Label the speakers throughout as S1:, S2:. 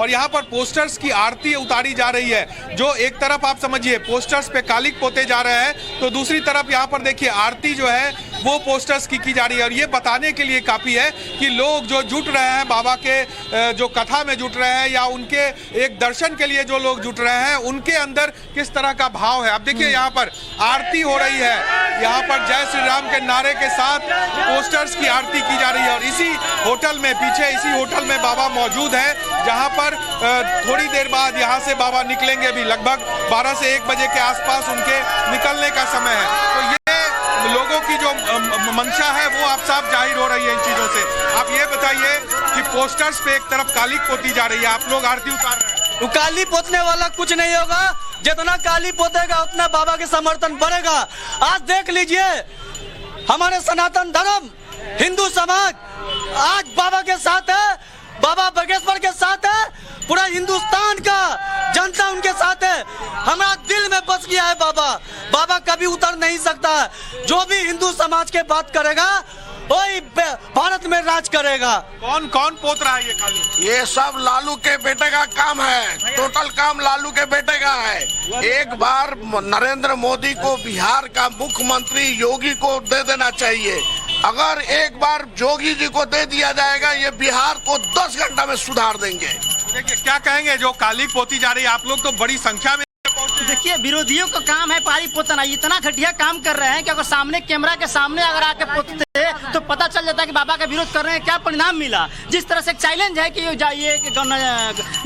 S1: और यहाँ पर पोस्टर्स की आरती उतारी जा रही है। जो एक तरफ आप समझिए पोस्टर्स पे कालिक पोते जा रहे हैं, तो दूसरी तरफ यहाँ पर देखिए आरती जो है वो पोस्टर्स की जा रही है। और ये बताने के लिए काफी है कि लोग जो जुट रहे हैं बाबा के जो कथा में जुट रहे हैं या उनके एक दर्शन के लिए जो लोग जुट रहे हैं, उनके अंदर किस तरह का भाव है। अब देखिए यहाँ पर आरती हो रही है, यहाँ पर जय श्री राम के नारे के साथ पोस्टर्स की आरती की जा रही है। और इसी होटल में पीछे इसी होटल में बाबा मौजूद है, जहाँ पर थोड़ी देर बाद यहाँ से बाबा निकलेंगे भी। लगभग 12 से 1 बजे के आसपास उनके निकलने का समय है। तो ये लोगों की जो मंशा है वो आप साफ जाहिर हो रही है इन चीजों से। आप ये बताइए कि पोस्टर्स पे एक तरफ कालिक पोती जा रही है, आप लोग आरती उतार रहे हैं।
S2: तो काली पोतने वाला कुछ नहीं होगा, जितना काली पोतेगा उतना बाबा के समर्थन बढ़ेगा। आज देख लीजिए हमारे सनातन धर्म हिंदू समाज आज बाबा के साथ है, बाबा बागेश्वर के साथ है, पूरा हिंदुस्तान का जनता उनके साथ है। हमारा दिल में बस गया है बाबा, बाबा कभी उतर नहीं सकता। जो भी हिंदू समाज के बात करेगा वही भारत में राज करेगा।
S1: कौन कौन पोत रहा है ये काली?
S3: ये सब लालू के बेटे का काम है, टोटल काम लालू के बेटे का है। एक बार नरेंद्र मोदी को बिहार का मुख्यमंत्री योगी को दे देना चाहिए। अगर एक बार योगी जी को दे दिया जाएगा, ये बिहार को 10 घंटा में सुधार देंगे।
S1: देखिए क्या कहेंगे, जो कालिक पोती जा रही है, आप लोग तो बड़ी संख्या में।
S4: देखिए विरोधियों का काम है पारी पोतना, इतना घटिया काम कर रहे हैं कि अगर सामने कैमरा के सामने अगर आके पोतते तो पता चल जाता है कि बाबा का विरोध कर रहे हैं, क्या परिणाम मिला। जिस तरह से एक चैलेंज है कि ये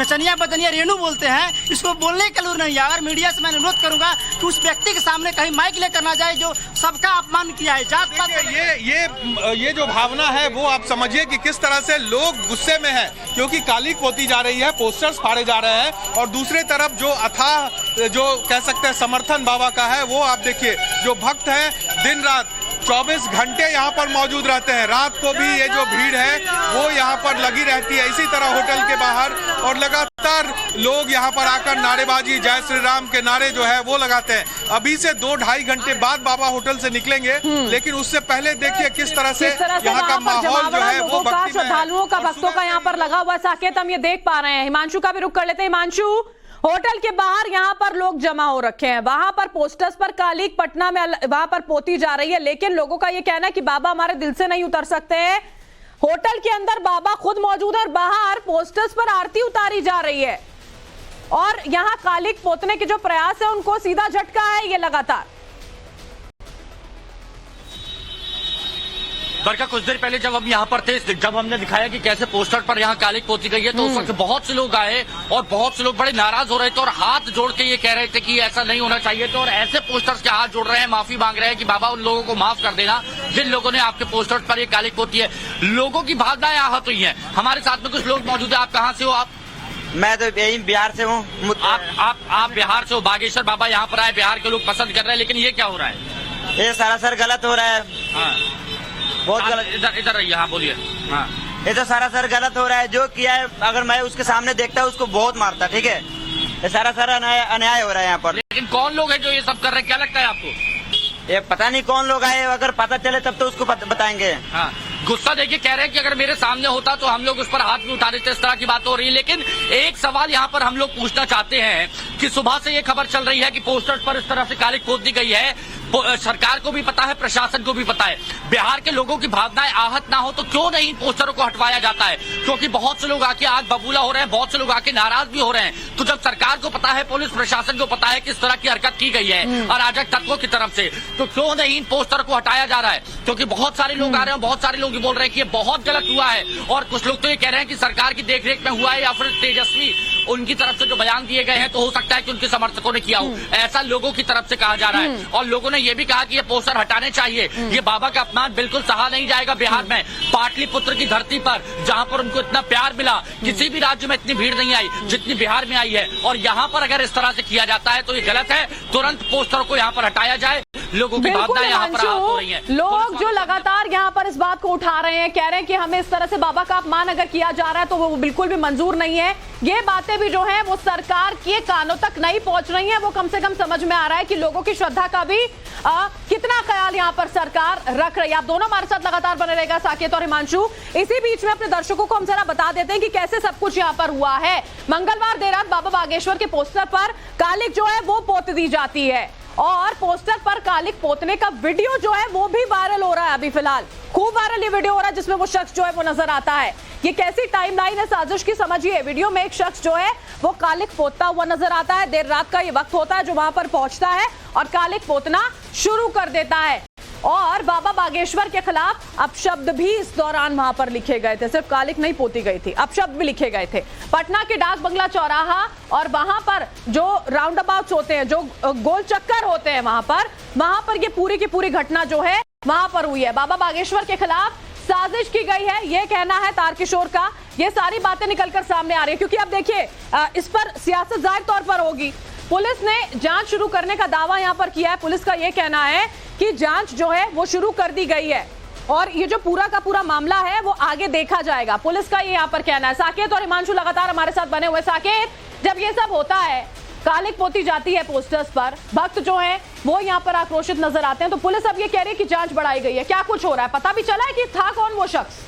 S4: नचनिया बचनिया रेणु बोलते हैं, इसको बोलने के लिए नहीं। अगर मीडिया से मैं अनुरोध करूंगा कि उस व्यक्ति के सामने कहीं माइक लेकर ना जाए जो सबका अपमान किया है। जात पात
S1: ये जो भावना है वो आप समझिए कि किस तरह से लोग गुस्से में है, क्योंकि कालिक पोती जा रही है, पोस्टर्स फाड़े जा रहे हैं। और दूसरे तरफ जो अथाह जो कह सकते हैं समर्थन बाबा का है, वो आप देखिए जो भक्त हैं दिन रात 24 घंटे यहाँ पर मौजूद रहते हैं। रात को भी ये जो भीड़ है वो यहाँ पर लगी रहती है, इसी तरह होटल के बाहर। और लगातार लोग यहाँ पर आकर नारेबाजी, जय श्री राम के नारे जो है वो लगाते हैं। अभी से 2-2.5 घंटे बाद बाबा होटल से निकलेंगे, लेकिन उससे पहले देखिए किस तरह से यहाँ का माहौल जो है वो
S5: श्रद्धालुओं का, भक्तों का यहाँ पर लगा हुआ साकेत हम ये देख पा रहे हैं। हिमांशु का भी रुख कर लेते हैं। हिमांशु, होटल के बाहर यहाँ पर लोग जमा हो रखे हैं, वहां पर पोस्टर्स पर कालिक पटना में वहां पर पोती जा रही है, लेकिन लोगों का ये कहना है कि बाबा हमारे दिल से नहीं उतर सकते हैं। होटल के अंदर बाबा खुद मौजूद है और बाहर पोस्टर्स पर आरती उतारी जा रही है। और यहाँ कालिक पोतने के जो प्रयास है उनको सीधा झटका है ये लगातार।
S2: बरका कुछ देर पहले जब हम यहाँ पर थे, जब हमने दिखाया कि कैसे पोस्टर पर यहाँ कालिक पोती गई है, तो उस वक्त बहुत से लोग आए और बहुत से लोग बड़े नाराज हो रहे थे और हाथ जोड़ के ये कह रहे थे कि ऐसा नहीं होना चाहिए। तो और ऐसे पोस्टर्स के हाथ जोड़ रहे हैं, माफी मांग रहे हैं कि बाबा उन लोगों को माफ कर देना जिन लोगों ने आपके पोस्टर्स पर ये कालिक पोती है। लोगों की भावनाएं आहत हुई है। हमारे साथ में कुछ लोग मौजूद है। आप कहाँ से हो? आप?
S6: मैं तो यही बिहार से हूँ।
S2: आप बिहार से हो। बागेश्वर बाबा यहाँ पर आए, बिहार के लोग पसंद कर रहे हैं, लेकिन ये क्या हो रहा है?
S6: ये सरासर गलत हो रहा है।
S2: हाँ।
S6: बहुत गलत।
S2: इधर रहिए। हाँ बोलिए। हाँ।
S6: ये तो सरासर गलत हो रहा है। जो किया है अगर मैं उसके सामने देखता उसको बहुत मारता। ठीक है, ये सरासर अन्याय हो रहा है यहाँ पर।
S2: लेकिन कौन लोग हैं जो ये सब कर रहे हैं, क्या लगता है आपको?
S6: ये पता नहीं कौन लोग आए, अगर पता चले तब तो उसको बताएंगे।
S2: हाँ। गुस्सा देखिए, कह रहे हैं कि अगर मेरे सामने होता तो हम लोग उस पर हाथ भी उठा देते। इस तरह की बात हो रही है। लेकिन एक सवाल यहाँ पर हम लोग पूछना चाहते हैं कि सुबह से ये खबर चल रही है कि पोस्टर्स पर इस तरह से कालिक पोत दी गई है। सरकार को भी पता है, प्रशासन को भी पता है। बिहार के लोगों की भावनाएं आहत ना हो तो क्यों नहीं इन पोस्टरों को हटवाया जाता है? क्योंकि बहुत से लोग आके आज बबूला हो रहे हैं, बहुत से लोग आके नाराज भी हो रहे हैं। तो जब सरकार को पता है, पुलिस प्रशासन को पता है कि इस तरह की हरकत की गई है अराजक तत्वों की तरफ से, तो क्यों नहीं इन पोस्टर को हटाया जा रहा है? क्योंकि बहुत सारे लोग आ रहे हैं, बहुत सारे लोग बोल रहे हैं कि ये बहुत गलत हुआ है। और कुछ लोग तो ये कह रहे हैं कि सरकार की देखरेख में हुआ है, या फिर तेजस्वी उनकी तरफ से जो बयान दिए गए हैं तो हो सकता है कि उनके समर्थकों ने किया हो, ऐसा लोगों की तरफ से कहा जा रहा है। और लोगों ने ये भी कहा कि ये पोस्टर हटाने चाहिए। ये बाबा का अपमान बिल्कुल सहा नहीं जाएगा। बिहार में पाटलिपुत्र की धरती पर जहां पर उनको इतना प्यार मिला, किसी भी राज्य में इतनी भीड़ नहीं आई जितनी बिहार में आई है। और यहाँ पर अगर इस तरह से किया जाता है तो ये गलत है। तुरंत पोस्टर को यहाँ पर हटाया जाए। लोगों की
S5: बिल्कुल
S2: भावनाएं यहाँ पर आहत हो रही हैं।
S5: लोग जो लगातार यहाँ पर इस बात को उठा रहे हैं, कह रहे हैं कि हमें इस तरह से बाबा का अपमान अगर किया जा रहा है तो वो बिल्कुल भी मंजूर नहीं है। ये बातें भी जो है वो सरकार के कानों तक नहीं पहुंच रही हैं। वो कम से कम समझ में आ रहा है कि लोगों की श्रद्धा का भी कितना ख्याल यहाँ पर सरकार रख रही है। आप दोनों हमारे साथ लगातार बने रहेगा, साकेत और हिमांशु। इसी बीच में अपने दर्शकों को हम जरा बता देते हैं कि कैसे सब कुछ यहाँ पर हुआ है। मंगलवार देर रात बाबा बागेश्वर के पोस्टर पर कालिक जो है वो पोत दी जाती है और पोस्टर पर कालिक पोतने का वीडियो जो है वो भी वायरल हो रहा है। अभी फिलहाल खूब वायरल ये वीडियो हो रहा है जिसमें वो शख्स जो है वो नजर आता है। ये कैसी टाइमलाइन है साजिश की, समझिए। वीडियो में एक शख्स जो है वो कालिक पोतता हुआ नजर आता है। देर रात का ये वक्त होता है जो वहां पर पहुंचता है और कालिक पोतना शुरू कर देता है। और बाबा बागेश्वर के खिलाफ अपशब्द भी इस दौरान वहां पर लिखे गए थे। सिर्फ कालिक नहीं पोती गई थी, अपशब्द भी लिखे गए थे। पटना के डाक बंगला चौराहा और वहां पर जो राउंड अबाउट होते हैं, जो गोल चक्कर होते हैं, वहां पर ये पूरी की पूरी घटना जो है वहां पर हुई है। बाबा बागेश्वर के खिलाफ साजिश की गई है, यह कहना है तारकिशोर का। ये सारी बातें निकलकर सामने आ रही है क्योंकि अब देखिए इस पर सियासत जाहिर तौर पर होगी। पुलिस ने जांच शुरू करने का दावा यहां पर किया है। पुलिस का यह कहना है कि जांच जो है वो शुरू कर दी गई है और ये जो पूरा का पूरा मामला है वो आगे देखा जाएगा। पुलिस का ये यहाँ पर कहना है। साकेत और हिमांशु लगातार हमारे साथ बने हुए। साकेत, जब ये सब होता है, कालिक पोती जाती है पोस्टर्स पर, भक्त जो है वो यहाँ पर आक्रोशित नजर आते हैं, तो पुलिस अब ये कह रही है कि जांच बढ़ाई गई है। क्या कुछ हो रहा है, पता भी चला है कि था कौन वो शख्स?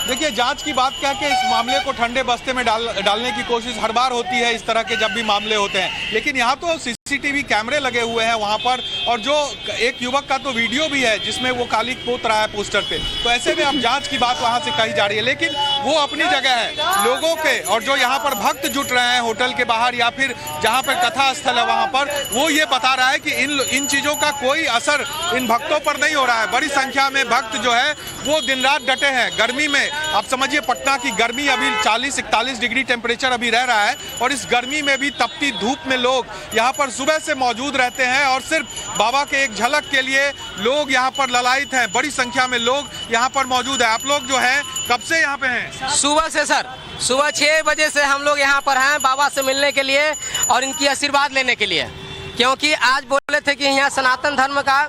S1: देखिए, जांच की बात कह के इस मामले को ठंडे बस्ते में डालने की कोशिश हर बार होती है इस तरह के जब भी मामले होते हैं, लेकिन यहाँ तो सीसीटीवी कैमरे लगे हुए हैं वहां पर, और जो एक युवक का तो वीडियो भी है जिसमें वो कालिक पोत रहा है पोस्टर पे। तो ऐसे में अब जांच की बात वहां से कही जा रही है, लेकिन वो अपनी जगह है। लोगों के और जो यहाँ पर भक्त जुट रहे हैं होटल के बाहर या फिर जहाँ पर कथा स्थल है वहां पर, वो ये बता रहा है कि इन चीजों का कोई असर इन भक्तों पर नहीं हो रहा है। बड़ी संख्या में भक्त जो है वो दिन रात डटे हैं। गर्मी में आप समझिए, पटना की गर्मी अभी 40-41 डिग्री टेम्परेचर अभी रह रहा है और इस गर्मी में भी तपती धूप में लोग यहाँ पर सुबह से मौजूद रहते हैं और सिर्फ बाबा के एक झलक के लिए लोग यहाँ पर ललायित हैं। बड़ी संख्या में लोग यहाँ पर मौजूद है। आप लोग जो है कब से यहाँ पे हैं?
S7: सुबह से सर, सुबह 6 बजे से हम लोग यहाँ पर हैं बाबा से मिलने के लिए और इनकी आशीर्वाद लेने के लिए, क्योंकि आज बोले थे कि यहाँ सनातन धर्म का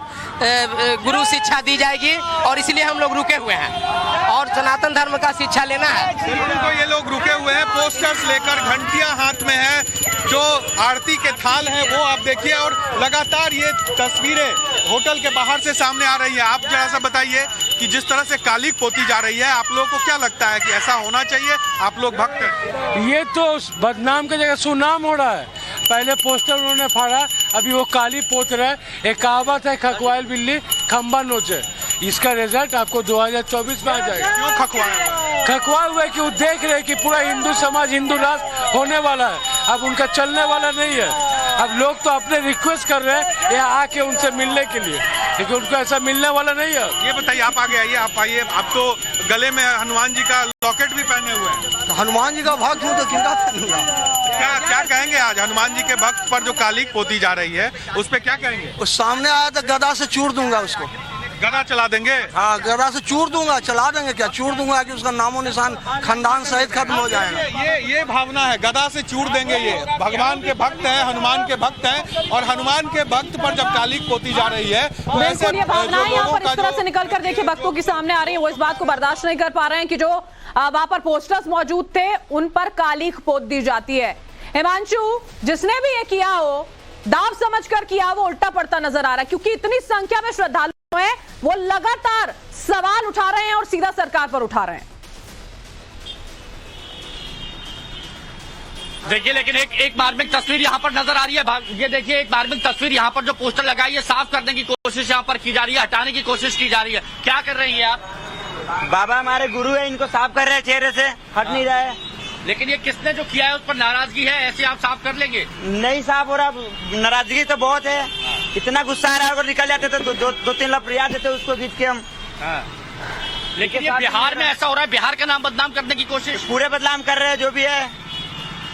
S7: गुरु शिक्षा दी जाएगी और इसलिए हम लोग रुके हुए हैं और सनातन धर्म का शिक्षा लेना है।
S1: तो ये लोग रुके हुए हैं, पोस्टर्स लेकर, घंटियां हाथ में है, जो आरती के थाल हैं वो आप देखिए, और लगातार ये तस्वीरें होटल के बाहर से सामने आ रही है। आप जरा सा बताइए कि जिस तरह से कालिक पोती जा रही है, आप लोगों को क्या लगता है कि ऐसा होना चाहिए? आप लोग भक्त हैं।
S8: ये तो बदनाम की जगह सुनाम हो रहा है। पहले पोस्टर उन्होंने फाड़ा, अभी वो काली पोत रहे। एक कहावत है, खकवाइल बिल्ली खंबा नोचे। इसका रिजल्ट आपको 2024 में आ जाएगा।
S1: क्यों खकवाए?
S8: खकवाए हुए कि वो देख रहे कि पूरा हिंदू समाज, हिंदू राष्ट्र होने वाला है, अब उनका चलने वाला नहीं है। अब लोग तो अपने रिक्वेस्ट कर रहे हैं यहाँ आके उनसे मिलने के लिए, लेकिन उनको ऐसा मिलने वाला नहीं है।
S1: ये बताइए, आप आगे आइए, आप आइए। आप तो गले में हनुमान जी का लॉकेट भी पहने हुए हैं।
S9: तो हनुमान जी का भक्त हूँ तो किनका पहनूंगा?
S1: क्या कहेंगे आज हनुमान जी के भक्त पर जो कालिक पोती जा रही है उस पे क्या कहेंगे?
S9: उस सामने आया तो गदा से चूर दूंगा उसको।
S1: गदा चला देंगे?
S9: हाँ, गदा से चूर दूंगा। चला देंगे क्या, चूर दूंगा कि उसका नामो निशान खानदान सहित खत्म हो जाएगा।
S1: ये भावना है, गदा से चूर देंगे। ये भगवान के भक्त हैं, हनुमान के भक्त हैं, और हनुमान के भक्त पर जब कालिक पोती जा रही है तो ऐसे
S5: ये भावनाएं यहाँ पर इस तरह से निकल कर देखिए भक्तों की सामने आ रही है। वो इस बात को बर्दाश्त नहीं कर पा रहे हैं कि जो वहां पर पोस्टर्स मौजूद थे उन पर कालिक पोत दी जाती है। हिमांशु, जिसने भी ये किया हो, दाव समझकर किया, वो उल्टा पड़ता नजर आ रहा है, क्योंकि इतनी संख्या में श्रद्धालु हैं, वो लगातार सवाल उठा रहे हैं और सीधा सरकार पर उठा रहे हैं।
S2: देखिए, लेकिन एक मार्मिक तस्वीर यहाँ पर नजर आ रही है। ये देखिए, एक मार्मिक तस्वीर यहाँ पर जो पोस्टर लगाई है, साफ करने की कोशिश यहाँ पर की जा रही है, हटाने की कोशिश की जा रही है। क्या कर रही है आप?
S6: बाबा हमारे गुरु है, इनको साफ कर रहे हैं, चेहरे से हट नहीं रहा है।
S2: लेकिन ये किसने जो किया है उस पर नाराजगी है, ऐसे आप साफ कर लेंगे?
S6: नहीं साफ हो रहा, नाराजगी तो बहुत है। इतना गुस्सा आ रहा है, अगर निकल जाते तो दो तीन लपड़िया देते उसको खींच के हम।
S2: लेकिन ये बिहार में ऐसा हो रहा है, बिहार का नाम बदनाम करने की कोशिश
S6: पूरे बदनाम कर रहे हैं जो भी है।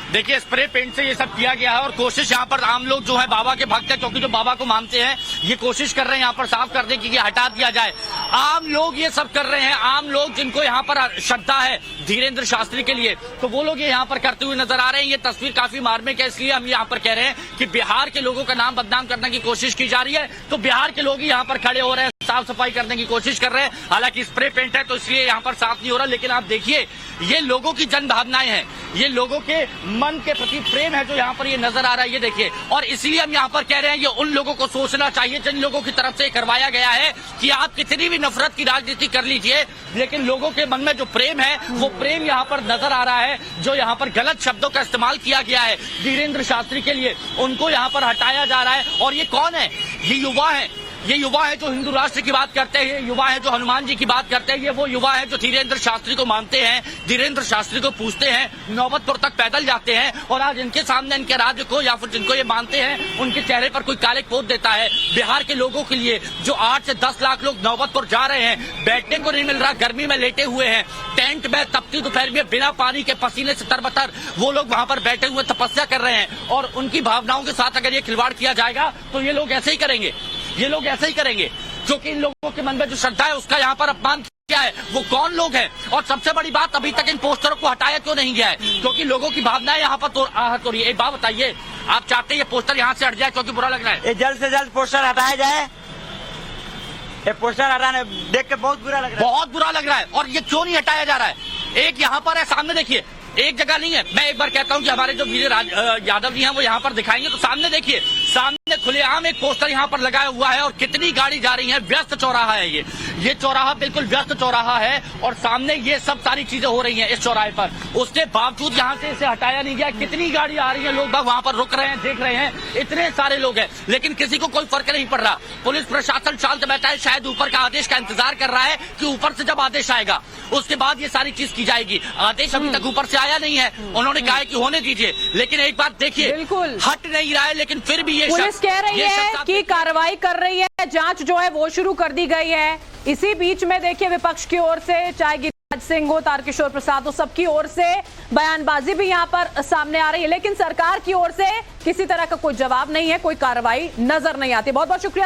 S2: देखिए स्प्रे पेंट से ये सब किया गया है और कोशिश यहाँ पर आम लोग जो है बाबा के भक्त है, क्योंकि जो बाबा को मानते हैं, ये कोशिश कर रहे हैं यहाँ पर साफ करने की कि हटा दिया जाए। आम लोग ये सब कर रहे हैं, आम लोग जिनको यहाँ पर श्रद्धा है धीरेन्द्र शास्त्री के लिए, तो वो लोग ये यहाँ पर करते हुए नजर आ रहे हैं। ये तस्वीर काफी मार्मिक है, इसलिए हम यहाँ पर कह रहे हैं कि बिहार के लोगों का नाम बदनाम करने की कोशिश की जा रही है, तो बिहार के लोग ही यहाँ पर खड़े हो रहे हैं, साफ सफाई करने की कोशिश कर रहे हैं। हालांकि स्प्रे पेंट है तो इसलिए यहाँ पर साफ नहीं हो रहा, लेकिन आप देखिए ये लोगों की जन भावनाएं हैं, ये लोगों के मन के प्रति प्रेम है जो यहाँ पर ये नजर आ रहा है, ये देखिए। और इसलिए हम यहाँ पर कह रहे हैं ये उन लोगों को सोचना चाहिए जिन लोगों की तरफ से करवाया गया है कि आप कितनी भी नफरत की राजनीति कर लीजिए, लेकिन लोगों के मन में जो प्रेम है वो प्रेम यहाँ पर नजर आ रहा है। जो यहाँ पर गलत शब्दों का इस्तेमाल किया गया है धीरेन्द्र शास्त्री के लिए, उनको यहाँ पर हटाया जा रहा है। और ये कौन है? ये युवा है, ये युवा है जो हिंदू राष्ट्र की बात करते हैं, ये युवा है जो हनुमान जी की बात करते हैं, ये वो युवा है जो धीरेन्द्र शास्त्री को मानते हैं, धीरेन्द्र शास्त्री को पूछते हैं, नौबतपुर तक पैदल जाते हैं और आज इनके सामने इनके राज्य को या फिर जिनको ये मानते हैं उनके चेहरे पर कोई काले पोत देता है। बिहार के लोगों के लिए जो 8 से 10 लाख लोग नौबतपुर जा रहे हैं, बैठने को नहीं मिल रहा, गर्मी में लेटे हुए हैं, टेंट में तपती दोपहर में बिना पानी के पसीने से तरबतर वो लोग वहां पर बैठे हुए तपस्या कर रहे हैं। और उनकी भावनाओं के साथ अगर ये खिलवाड़ किया जाएगा तो ये लोग ऐसे ही करेंगे, ये लोग ऐसे ही करेंगे, क्योंकि इन लोगों के मन में जो श्रद्धा है उसका यहाँ पर अपमान किया है। वो कौन लोग हैं? और सबसे बड़ी बात, अभी तक इन पोस्टरों को हटाया क्यों नहीं गया है? क्योंकि लोगों की भावनाएं यहाँ पर आहत हो रही है। एक बात बताइए, आप चाहते हैं ये पोस्टर यहाँ से हट जाए क्योंकि बुरा लग रहा है?
S6: ये जल्द से जल्द पोस्टर हटाया जाए। ये पोस्टर हटाने देख के बहुत बुरा लग रहा है,
S2: बहुत बुरा लग रहा है। और ये क्यों नहीं हटाया जा रहा है? एक यहाँ पर है, सामने देखिए, एक जगह नहीं है। मैं एक बार कहता हूं कि हमारे जो वीर यादव जी हैं वो यहाँ पर दिखाएंगे, तो सामने देखिए, सामने खुलेआम एक पोस्टर यहाँ पर लगाया हुआ है और कितनी गाड़ी जा रही है। व्यस्त चौराहा है ये चौराहा बिल्कुल व्यस्त चौराहा है और सामने ये सब सारी चीजें हो रही हैं इस चौराहे पर। उसके बावजूद यहाँ से इसे हटाया नहीं गया। कितनी गाड़ी आ रही है, लोग वहां पर रुक रहे हैं, देख रहे हैं, इतने सारे लोग हैं, लेकिन किसी को कोई फर्क नहीं पड़ रहा। पुलिस प्रशासन शांत बैठा है, शायद ऊपर का आदेश का इंतजार कर रहा है कि ऊपर से जब आदेश आएगा उसके बाद ये सारी चीज की जाएगी। आदेश अभी तक ऊपर से आया नहीं है, उन्होंने कहा है कि होने दीजिए, लेकिन एक बात देखिए,
S5: बिल्कुल
S2: हट नहीं रहा है, लेकिन फिर भी ये
S5: पुलिस कह रही है कि कार्रवाई कर रही है, जांच जो है वो शुरू कर दी गई है। इसी बीच में देखिए विपक्ष की ओर से, चाहे गिरिराज सिंह हो, तारकिशोर प्रसाद हो, सबकी ओर से बयानबाजी भी यहां पर सामने आ रही है, लेकिन सरकार की ओर से किसी तरह का कोई जवाब नहीं है, कोई कार्रवाई नजर नहीं आती। बहुत बहुत शुक्रिया।